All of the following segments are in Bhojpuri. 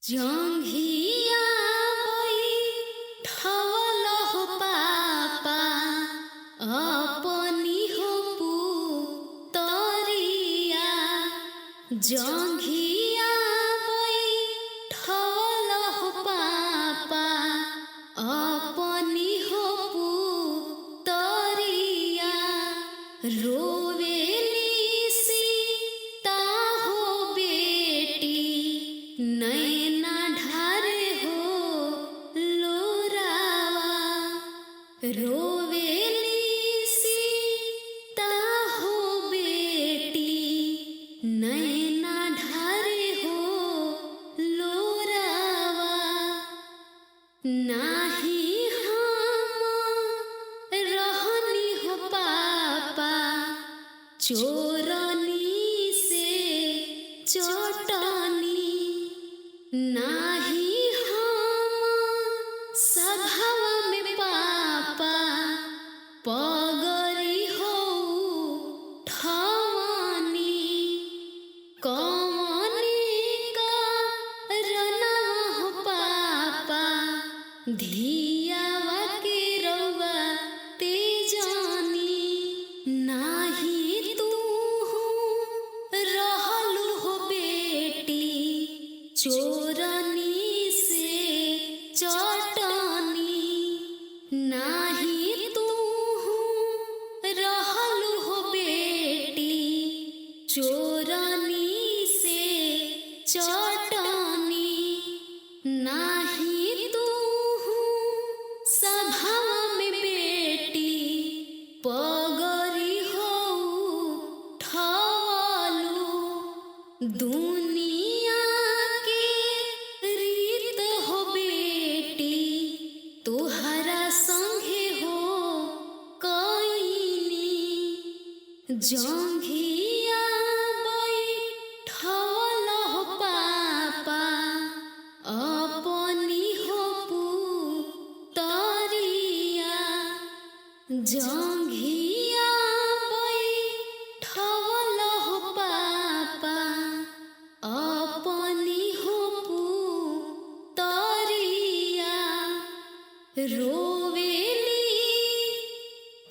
जंघिया बैठल हो पापा अपनी हो पुतरिया। जंघिया बैठल हो पापा अपनी हो पुतरिया। रोवेली सीता हो बेटी नैना ढारे हो लोरावा। रोवेली सीता हो बेटी नैना ढारे हो लोरावा। नाही हम रहनी हो पापा चोरनी से चोटनी। नाही हम सभावा में पापा पगरी हो ठवनी। कवनी का रना हो पापा धियावा के रउआ तेजानी। नाही तू रहलु हो बेटी चोरनी से चटनी। नाही तू रहलु हो बेटी चोरनी से चटनी। नाही तू सभावा में बेटी पगरी हो ठवलु। दुनिया के रीत हो बेटी तोहरा संगे हो कईनी। जंघिया बैठल हो पापा अपनी हो पुतरिया। जंघिया बैठल हो पापा अपनी हो पुतरिया। रोवेली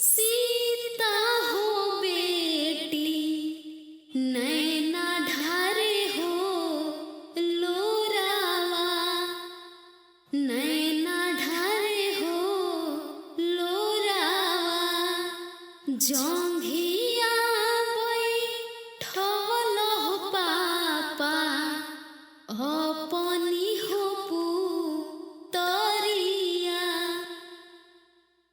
सीता हो बेटी नैना ढारे हो लोरावा। नैना ढारे हो लोरावा।